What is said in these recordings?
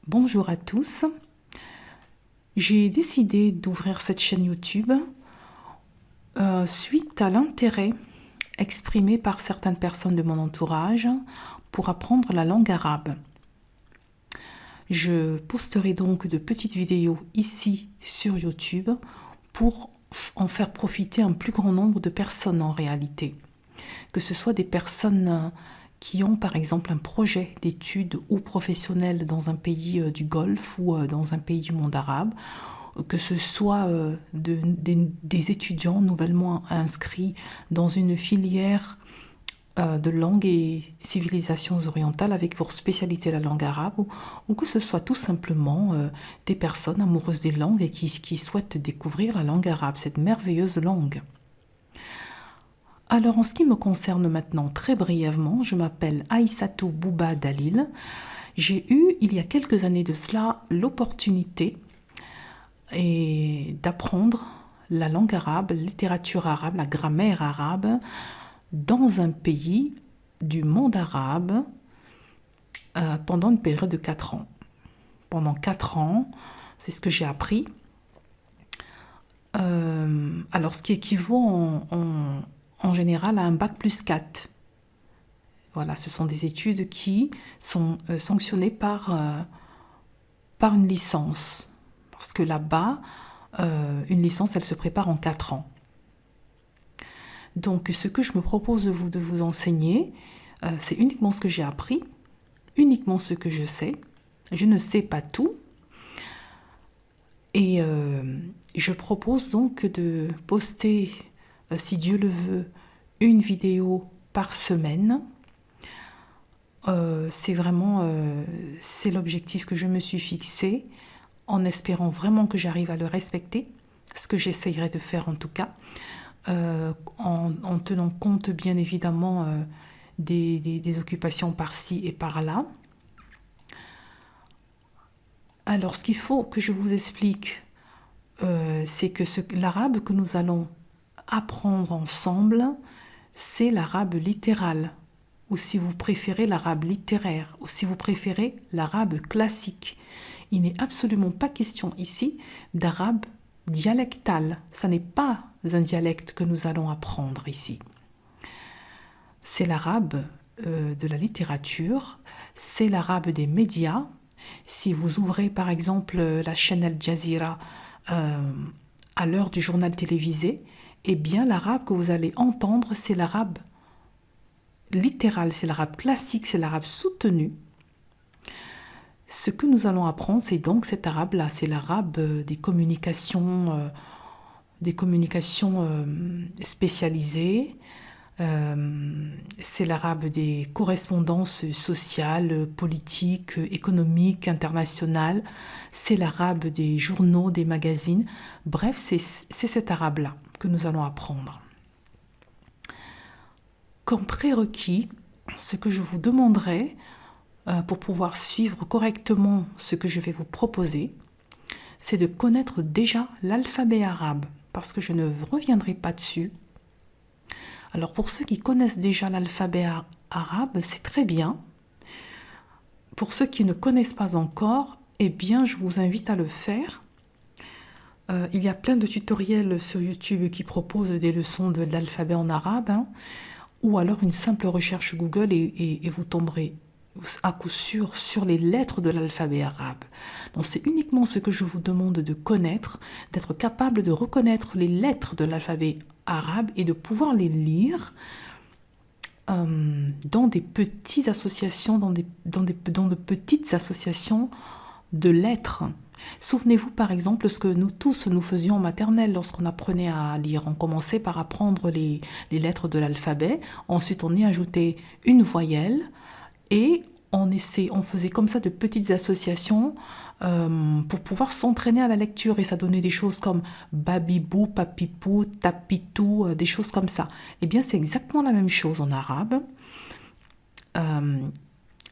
Bonjour à tous. J'ai décidé d'ouvrir cette chaîne YouTube suite à l'intérêt exprimé par certaines personnes de mon entourage pour apprendre la langue arabe. Je posterai donc de petites vidéos ici sur YouTube pour en faire profiter un plus grand nombre de personnes en réalité. Que ce soit des personnes qui ont par exemple un projet d'études ou professionnel dans un pays du Golfe ou dans un pays du monde arabe, que ce soit des étudiants nouvellement inscrits dans une filière de langue et civilisations orientales avec pour spécialité la langue arabe, ou que ce soit tout simplement des personnes amoureuses des langues et qui souhaitent découvrir la langue arabe, cette merveilleuse langue. Alors en ce qui me concerne maintenant, très brièvement, je m'appelle Aïssatou Bouba Dalil. J'ai eu, il y a quelques années de cela, l'opportunité d'apprendre la langue arabe, la littérature arabe, la grammaire arabe, dans un pays du monde arabe pendant une période de 4 ans. Pendant 4 ans, c'est ce que j'ai appris. Alors ce qui équivaut en général à un bac+4. Voilà, ce sont des études qui sont sanctionnées par une licence. Parce que là-bas, une licence, elle se prépare en 4 ans. Donc, ce que je me propose de vous enseigner, c'est uniquement ce que j'ai appris, uniquement ce que je sais. Je ne sais pas tout. Et je propose donc de poster, si Dieu le veut, une vidéo par semaine. C'est vraiment c'est l'objectif que je me suis fixé, en espérant vraiment que j'arrive à le respecter, ce que j'essayerai de faire en tout cas, en tenant compte bien évidemment des occupations par-ci et par-là. Alors ce qu'il faut que je vous explique, c'est que l'arabe que nous allons apprendre ensemble, c'est l'arabe littéral, ou si vous préférez l'arabe littéraire, ou si vous préférez l'arabe classique. Il n'est absolument pas question ici d'arabe dialectal. Ce n'est pas un dialecte que nous allons apprendre ici. C'est l'arabe de la littérature, c'est l'arabe des médias. Si vous ouvrez par exemple la chaîne Al Jazeera à l'heure du journal télévisé, eh bien l'arabe que vous allez entendre, c'est l'arabe littéral, c'est l'arabe classique, c'est l'arabe soutenu. Ce que nous allons apprendre, c'est donc cet arabe-là, c'est l'arabe des communications spécialisées, c'est l'arabe des correspondances sociales, politiques, économiques, internationales, c'est l'arabe des journaux, des magazines. Bref, c'est cet arabe-là que nous allons apprendre. Comme prérequis, ce que je vous demanderai pour pouvoir suivre correctement ce que je vais vous proposer, c'est de connaître déjà l'alphabet arabe, parce que je ne reviendrai pas dessus. Alors pour ceux qui connaissent déjà l'alphabet arabe, c'est très bien. Pour ceux qui ne connaissent pas encore, eh bien je vous invite à le faire. Il y a plein de tutoriels sur YouTube qui proposent des leçons de l'alphabet en arabe, ou alors une simple recherche Google et vous tomberez à coup sûr sur les lettres de l'alphabet arabe. Donc c'est uniquement ce que je vous demande de connaître, d'être capable de reconnaître les lettres de l'alphabet arabe et de pouvoir les lire dans des petites associations, dans de petites associations de lettres. Souvenez-vous par exemple ce que nous tous nous faisions en maternelle lorsqu'on apprenait à lire. On commençait par apprendre les lettres de l'alphabet, ensuite on y ajoutait une voyelle et on faisait comme ça de petites associations pour pouvoir s'entraîner à la lecture et ça donnait des choses comme babibou, papipou, tapitou, des choses comme ça. Eh bien c'est exactement la même chose en arabe.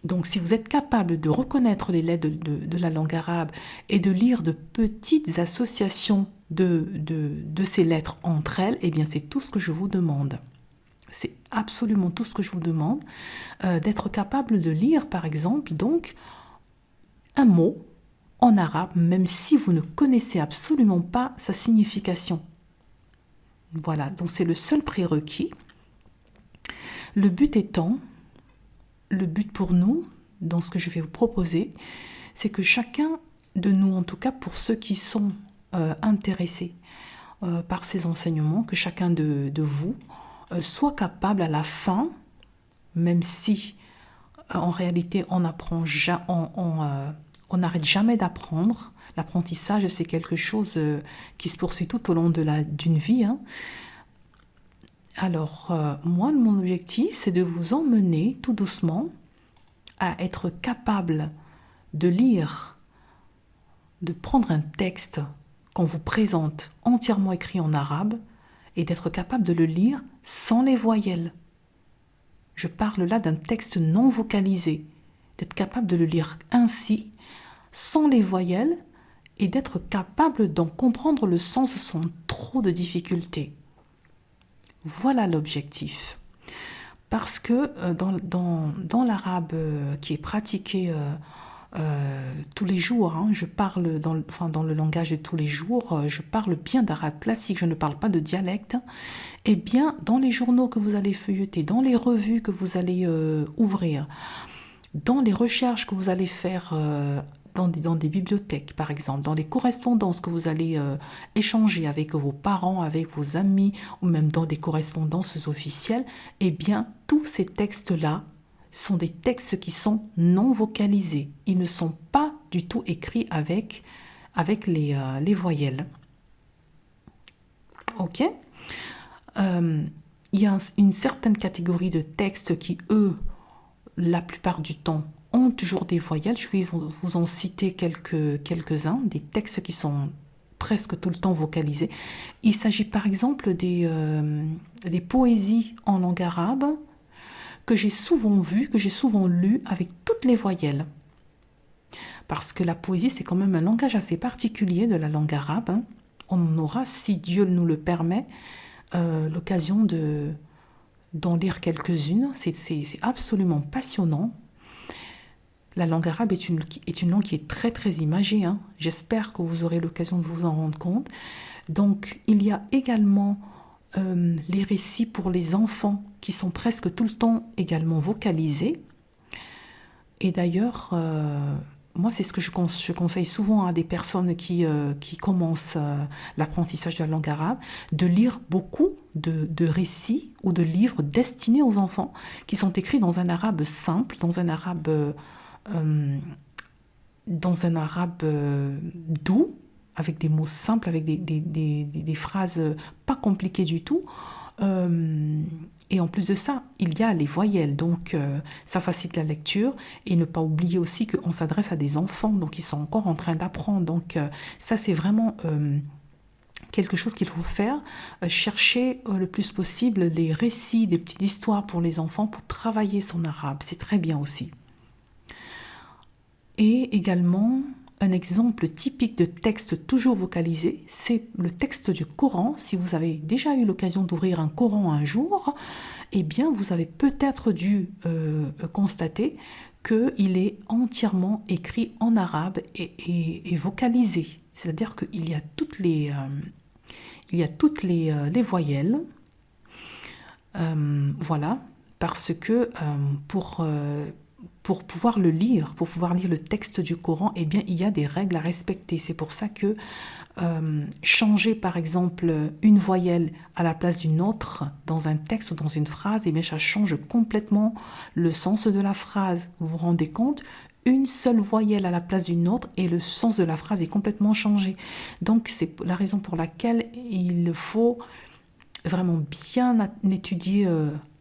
Donc si vous êtes capable de reconnaître les lettres de la langue arabe et de lire de petites associations de ces lettres entre elles, eh bien c'est tout ce que je vous demande. C'est absolument tout ce que je vous demande, d'être capable de lire par exemple donc un mot en arabe, même si vous ne connaissez absolument pas sa signification. Voilà, donc c'est le seul prérequis. Le but étant, le but pour nous, dans ce que je vais vous proposer, c'est que chacun de nous, en tout cas pour ceux qui sont intéressés par ces enseignements, que chacun de vous soit capable à la fin, même si en réalité on n'arrête jamais d'apprendre. L'apprentissage, c'est quelque chose qui se poursuit tout au long d'une vie. Hein. Alors, moi, mon objectif, c'est de vous emmener tout doucement à être capable de lire, de prendre un texte qu'on vous présente entièrement écrit en arabe et d'être capable de le lire sans les voyelles. Je parle là d'un texte non vocalisé, d'être capable de le lire ainsi, sans les voyelles, et d'être capable d'en comprendre le sens sans trop de difficultés. Voilà l'objectif. Parce que dans l'arabe qui est pratiqué tous les jours, hein, je parle dans le langage de tous les jours, je parle bien d'arabe classique, je ne parle pas de dialecte. Eh bien, dans les journaux que vous allez feuilleter, dans les revues que vous allez ouvrir, dans les recherches que vous allez faire dans des bibliothèques, par exemple, dans les correspondances que vous allez échanger avec vos parents, avec vos amis, ou même dans des correspondances officielles, eh bien, tous ces textes-là sont des textes qui sont non vocalisés. Ils ne sont pas du tout écrits avec les voyelles. Ok ? Il y a une certaine catégorie de textes qui, eux, la plupart du temps, ont toujours des voyelles. Je vais vous en citer quelques-uns, des textes qui sont presque tout le temps vocalisés. Il s'agit par exemple des poésies en langue arabe que j'ai souvent vues, que j'ai souvent lues avec toutes les voyelles. Parce que la poésie, c'est quand même un langage assez particulier de la langue arabe. Hein. On aura, si Dieu nous le permet, l'occasion d'en lire quelques-unes. C'est absolument passionnant. La langue arabe est une langue qui est très très imagée. Hein. J'espère que vous aurez l'occasion de vous en rendre compte. Donc il y a également les récits pour les enfants qui sont presque tout le temps également vocalisés. Et d'ailleurs, moi c'est ce que je conseille souvent à des personnes qui commencent l'apprentissage de la langue arabe, de lire beaucoup de récits ou de livres destinés aux enfants qui sont écrits dans un arabe simple, dans un arabe doux, avec des mots simples, avec des phrases pas compliquées du tout. Et en plus de ça, il y a les voyelles, donc ça facilite la lecture. Et ne pas oublier aussi qu'on s'adresse à des enfants, donc ils sont encore en train d'apprendre. Donc ça, c'est vraiment quelque chose qu'il faut faire. Chercher le plus possible des récits, des petites histoires pour les enfants pour travailler son arabe. C'est très bien aussi. Et également, un exemple typique de texte toujours vocalisé, c'est le texte du Coran. Si vous avez déjà eu l'occasion d'ouvrir un Coran un jour, eh bien, vous avez peut-être dû constater qu'il est entièrement écrit en arabe et vocalisé. C'est-à-dire qu'il y a toutes les voyelles. Voilà, parce que pour pouvoir le lire, pour pouvoir lire le texte du Coran, eh bien, il y a des règles à respecter. C'est pour ça que changer, par exemple, une voyelle à la place d'une autre dans un texte ou dans une phrase, eh bien, ça change complètement le sens de la phrase. Vous vous rendez compte ? Une seule voyelle à la place d'une autre et le sens de la phrase est complètement changé. Donc, c'est la raison pour laquelle il faut vraiment bien étudier,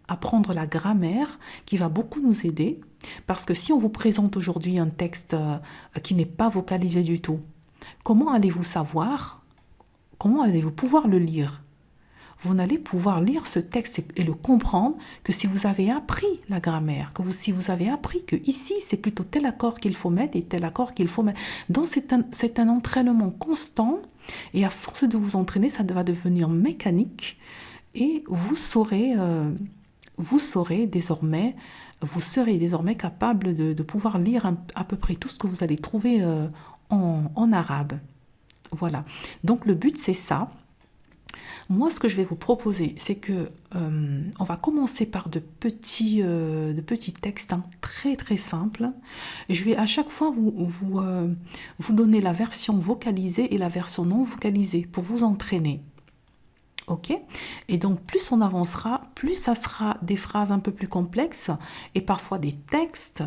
apprendre la grammaire qui va beaucoup nous aider. Parce que si on vous présente aujourd'hui un texte qui n'est pas vocalisé du tout, comment allez-vous savoir, comment allez-vous pouvoir le lire ? Vous n'allez pouvoir lire ce texte et le comprendre que si vous avez appris la grammaire, si vous avez appris que ici c'est plutôt tel accord qu'il faut mettre et tel accord qu'il faut mettre. Donc c'est un entraînement constant et à force de vous entraîner, ça va devenir mécanique et vous serez désormais capable de pouvoir lire à peu près tout ce que vous allez trouver en arabe. Voilà. Donc le but, c'est ça. Moi, ce que je vais vous proposer, c'est que on va commencer par de petits textes, hein, très très simples. Je vais à chaque fois vous donner la version vocalisée et la version non vocalisée pour vous entraîner. Ok? Et donc, plus on avancera, plus ça sera des phrases un peu plus complexes et parfois des textes.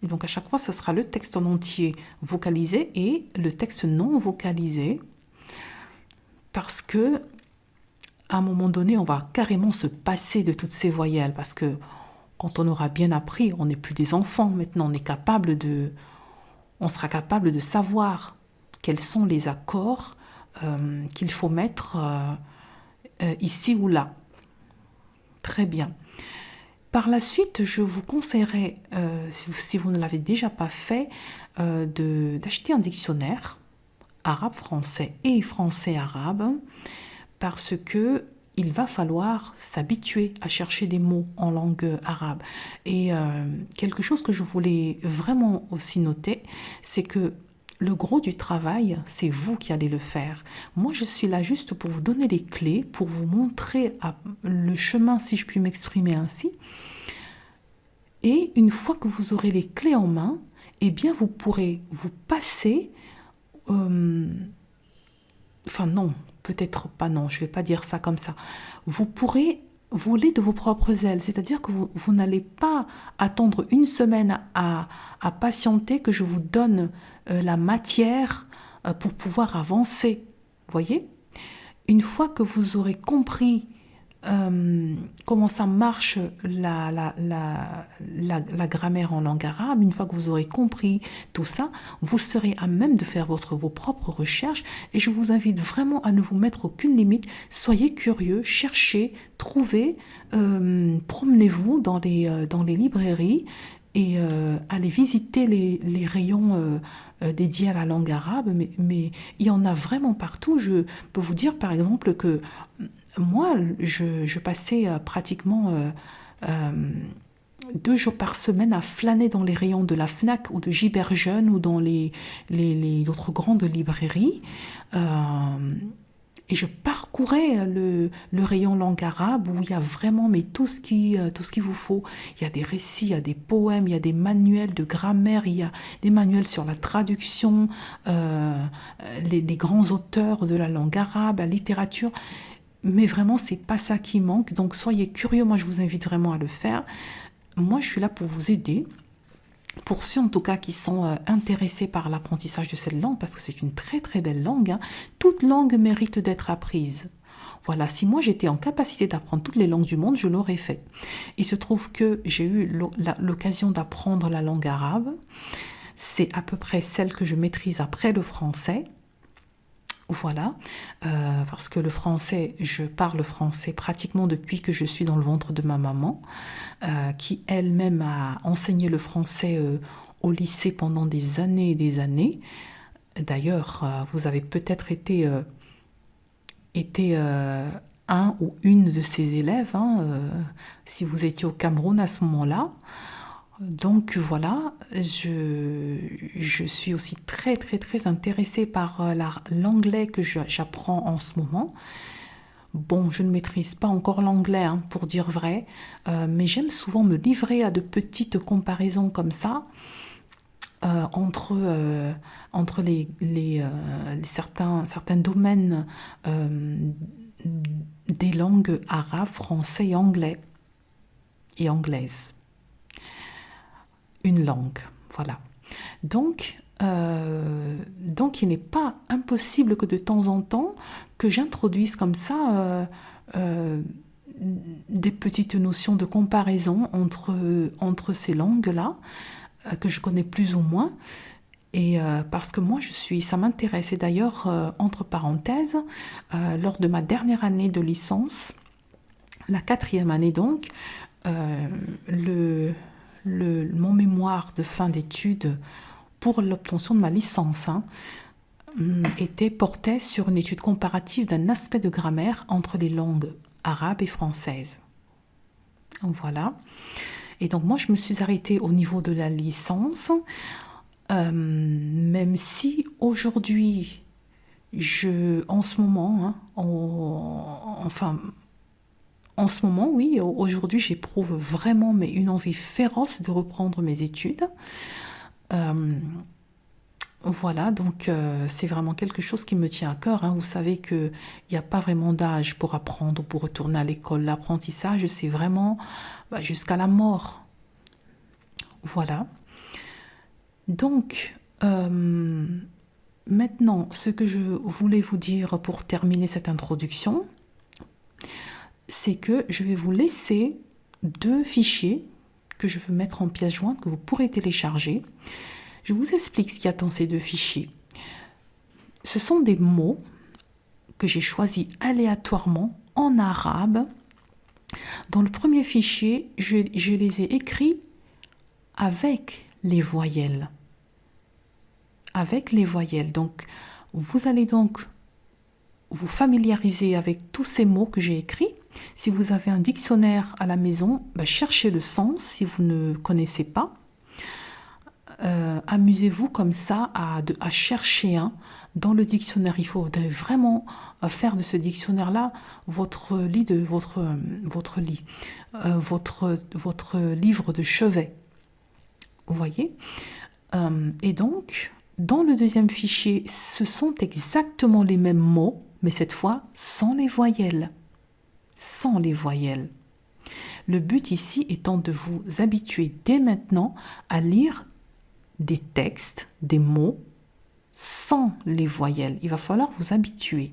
Et donc, à chaque fois, ce sera le texte en entier vocalisé et le texte non vocalisé. Parce que à un moment donné, on va carrément se passer de toutes ces voyelles parce que quand on aura bien appris, on n'est plus des enfants maintenant, on sera capable de savoir quels sont les accords qu'il faut mettre ici ou là. Très bien. Par la suite, je vous conseillerais, si vous ne l'avez déjà pas fait, d'acheter un dictionnaire arabe-français et français-arabe parce que il va falloir s'habituer à chercher des mots en langue arabe. Et quelque chose que je voulais vraiment aussi noter, c'est que le gros du travail, c'est vous qui allez le faire. Moi, je suis là juste pour vous donner les clés, pour vous montrer le chemin, si je puis m'exprimer ainsi. Et une fois que vous aurez les clés en main, eh bien, vous pourrez vous passer... enfin non, peut-être pas, non, je ne vais pas dire ça comme ça. Vous pourrez voler de vos propres ailes, c'est-à-dire que vous n'allez pas attendre une semaine à patienter que je vous donne la matière pour pouvoir avancer. Voyez? Une fois que vous aurez compris comment ça marche la grammaire en langue arabe, une fois que vous aurez compris tout ça, vous serez à même de faire vos propres recherches et je vous invite vraiment à ne vous mettre aucune limite. Soyez curieux, cherchez, trouvez, promenez-vous dans les librairies et allez visiter les rayons dédiés à la langue arabe, mais il y en a vraiment partout. Je peux vous dire par exemple que moi, je passais pratiquement 2 jours par semaine à flâner dans les rayons de la Fnac ou de Giberjeune ou dans les autres grandes librairies. Et je parcourais le rayon langue arabe où il y a vraiment tout ce qu'il vous faut. Il y a des récits, il y a des poèmes, il y a des manuels de grammaire, il y a des manuels sur la traduction, les grands auteurs de la langue arabe, la littérature. Mais vraiment, c'est pas ça qui manque. Donc, soyez curieux. Moi, je vous invite vraiment à le faire. Moi, je suis là pour vous aider. Pour ceux, en tout cas, qui sont intéressés par l'apprentissage de cette langue, parce que c'est une très, très belle langue. Hein. Toute langue mérite d'être apprise. Voilà, si moi, j'étais en capacité d'apprendre toutes les langues du monde, je l'aurais fait. Il se trouve que j'ai eu l'occasion d'apprendre la langue arabe. C'est à peu près celle que je maîtrise après le français. Voilà, parce que le français, je parle français pratiquement depuis que je suis dans le ventre de ma maman, qui elle-même a enseigné le français au lycée pendant des années et des années. D'ailleurs, vous avez peut-être été un ou une de ses élèves, hein, si vous étiez au Cameroun à ce moment-là. Donc voilà, je suis aussi très très très intéressée par l'anglais que j'apprends en ce moment. Bon, je ne maîtrise pas encore l'anglais, hein, pour dire vrai, mais j'aime souvent me livrer à de petites comparaisons comme ça entre certains domaines des langues arabes, français et anglais et anglaises. Une langue, voilà. Donc, il n'est pas impossible que de temps en temps, que j'introduise comme ça des petites notions de comparaison entre ces langues-là, que je connais plus ou moins. Et parce que moi, ça m'intéresse. Et d'ailleurs, entre parenthèses, lors de ma dernière année de licence, la 4e année donc, mon mémoire de fin d'études pour l'obtention de ma licence portait sur une étude comparative d'un aspect de grammaire entre les langues arabes et françaises. Voilà. Et donc moi, je me suis arrêtée au niveau de la licence. Même si aujourd'hui, en ce moment, hein, en ce moment, oui, aujourd'hui, j'éprouve vraiment mais une envie féroce de reprendre mes études. Euh, voilà, donc c'est vraiment quelque chose qui me tient à cœur, hein. Vous savez qu'il n'y a pas vraiment d'âge pour apprendre, pour retourner à l'école. L'apprentissage, c'est vraiment jusqu'à la mort. Voilà. Donc, maintenant, ce que je voulais vous dire pour terminer cette introduction, c'est que je vais vous laisser 2 fichiers que je veux mettre en pièce jointe, que vous pourrez télécharger. Je vous explique ce qu'il y a dans ces 2 fichiers. Ce sont des mots que j'ai choisis aléatoirement en arabe. Dans le premier fichier, je les ai écrits avec les voyelles. Avec les voyelles. Donc, vous allez donc vous familiariser avec tous ces mots que j'ai écrits. Si vous avez un dictionnaire à la maison, cherchez le sens si vous ne connaissez pas. Amusez-vous comme ça à chercher dans le dictionnaire. Il faut vraiment faire de ce dictionnaire-là votre livre de chevet. Vous voyez? Et donc, dans le deuxième fichier, ce sont exactement les mêmes mots, mais cette fois sans les voyelles. Sans les voyelles. Le but ici étant de vous habituer dès maintenant à lire des textes, des mots, sans les voyelles. Il va falloir vous habituer.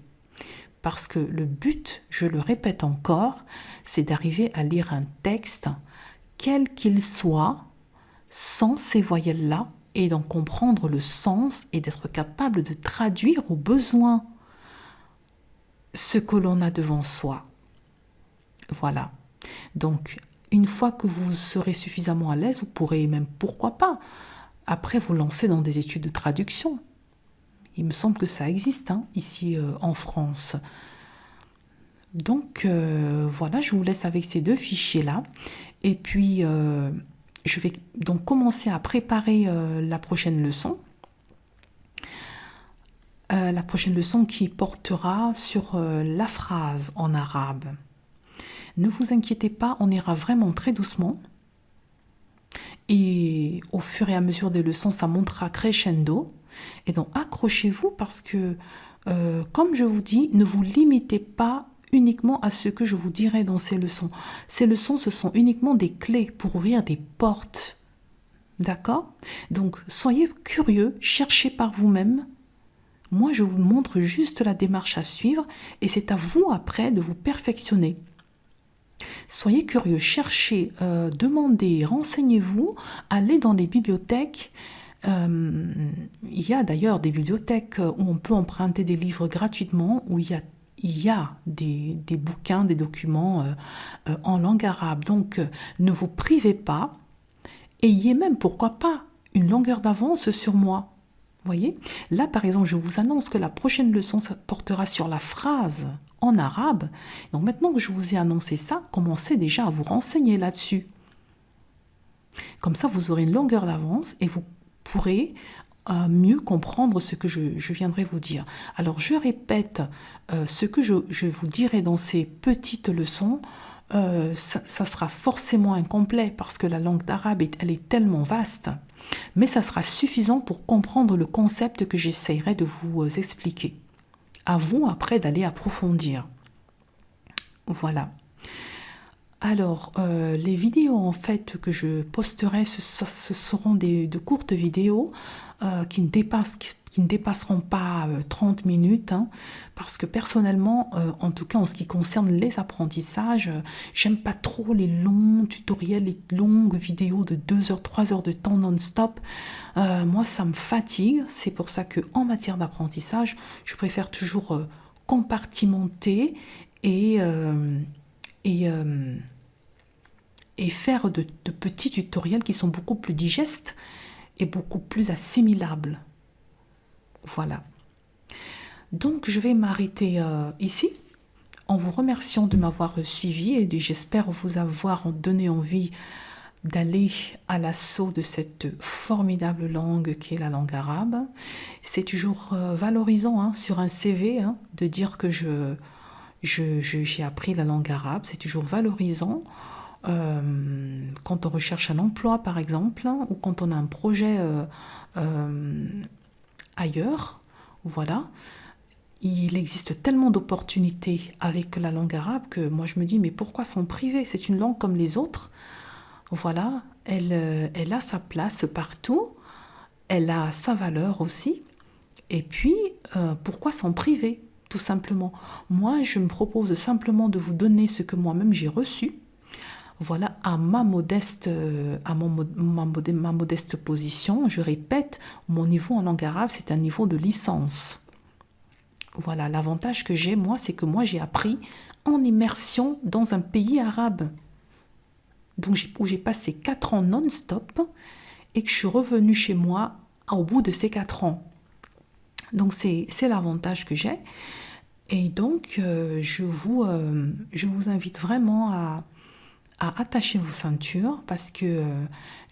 Parce que le but, je le répète encore, c'est d'arriver à lire un texte, quel qu'il soit, sans ces voyelles-là, et d'en comprendre le sens et d'être capable de traduire au besoin ce que l'on a devant soi. Voilà. Donc, une fois que vous serez suffisamment à l'aise, vous pourrez même, pourquoi pas, après vous lancer dans des études de traduction. Il me semble que ça existe ici en France. Donc, voilà, je vous laisse avec ces 2 fichiers-là. Et puis, je vais donc commencer à préparer la prochaine leçon. La prochaine leçon qui portera sur la phrase en arabe. Ne vous inquiétez pas, on ira vraiment très doucement. Et au fur et à mesure des leçons, ça montera crescendo. Et donc, accrochez-vous parce que, comme je vous dis, ne vous limitez pas uniquement à ce que je vous dirai dans ces leçons. Ces leçons, ce sont uniquement des clés pour ouvrir des portes. D'accord? Donc, soyez curieux, cherchez par vous-même. Moi, je vous montre juste la démarche à suivre et c'est à vous après de vous perfectionner. Soyez curieux, cherchez, demandez, renseignez-vous, allez dans les bibliothèques. Il y a d'ailleurs des bibliothèques où on peut emprunter des livres gratuitement, où il y a des bouquins, des documents en langue arabe. Donc, ne vous privez pas. Ayez même, pourquoi pas, une longueur d'avance sur moi. Voyez? Là, par exemple, je vous annonce que la prochaine leçon portera sur la phrase en arabe. Donc maintenant que je vous ai annoncé ça, commencez déjà à vous renseigner là-dessus. Comme ça, vous aurez une longueur d'avance et vous pourrez mieux comprendre ce que je viendrai vous dire. Alors, je répète ce que je vous dirai dans ces petites leçons. Ça sera forcément incomplet parce que la langue d'arabe, elle est tellement vaste. Mais ça sera suffisant pour comprendre le concept que j'essaierai de vous expliquer. À vous après d'aller approfondir. Voilà. Alors, les vidéos en fait que je posterai, ce seront de courtes vidéos qui ne dépasseront pas 30 minutes, parce que personnellement, en tout cas en ce qui concerne les apprentissages, j'aime pas trop les longs tutoriels, les longues vidéos de 2 heures, 3 heures de temps non-stop. Moi, ça me fatigue. C'est pour ça qu'en matière d'apprentissage, je préfère toujours compartimenter et faire de petits tutoriels qui sont beaucoup plus digestes et beaucoup plus assimilables. Voilà. Donc, je vais m'arrêter ici en vous remerciant de m'avoir suivi et j'espère vous avoir donné envie d'aller à l'assaut de cette formidable langue qui est la langue arabe. C'est toujours valorisant hein, sur un CV hein, de dire que j'ai appris la langue arabe. C'est toujours valorisant quand on recherche un emploi par exemple hein, ou quand on a un projet ailleurs. Voilà. Il existe tellement d'opportunités avec la langue arabe que moi je me dis mais pourquoi s'en priver? C'est une langue comme les autres. Voilà, elle a sa place partout, elle a sa valeur aussi. Et puis, pourquoi s'en priver, tout simplement? Moi, je me propose simplement de vous donner ce que moi-même j'ai reçu. Voilà, à ma modeste, ma modeste position, je répète, mon niveau en langue arabe, c'est un niveau de licence. Voilà, l'avantage que j'ai, moi, c'est que moi, j'ai appris en immersion dans un pays arabe. Donc, où j'ai passé 4 ans non-stop et que je suis revenue chez moi au bout de ces 4 ans. Donc, c'est l'avantage que j'ai. Et donc, je vous invite vraiment à attacher vos ceintures parce que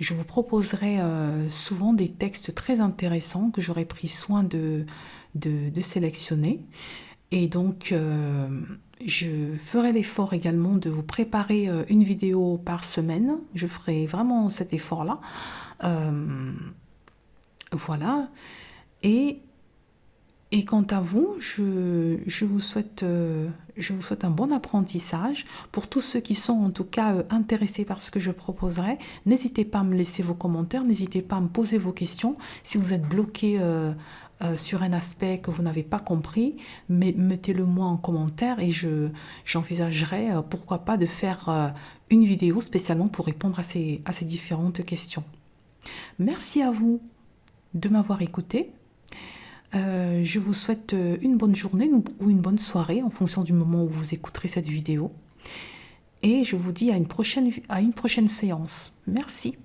je vous proposerai souvent des textes très intéressants que j'aurai pris soin de sélectionner. Et donc, je ferai l'effort également de vous préparer une vidéo par semaine. Je ferai vraiment cet effort-là. Voilà. Et quant à vous, je vous souhaite un bon apprentissage. Pour tous ceux qui sont en tout cas intéressés par ce que je proposerai, n'hésitez pas à me laisser vos commentaires, n'hésitez pas à me poser vos questions. Si vous êtes bloqué sur un aspect que vous n'avez pas compris, mettez-le moi en commentaire et j'envisagerai pourquoi pas de faire une vidéo spécialement pour répondre à ces différentes questions. Merci à vous de m'avoir écouté. Je vous souhaite une bonne journée ou une bonne soirée en fonction du moment où vous écouterez cette vidéo. Et je vous dis à une prochaine séance. Merci.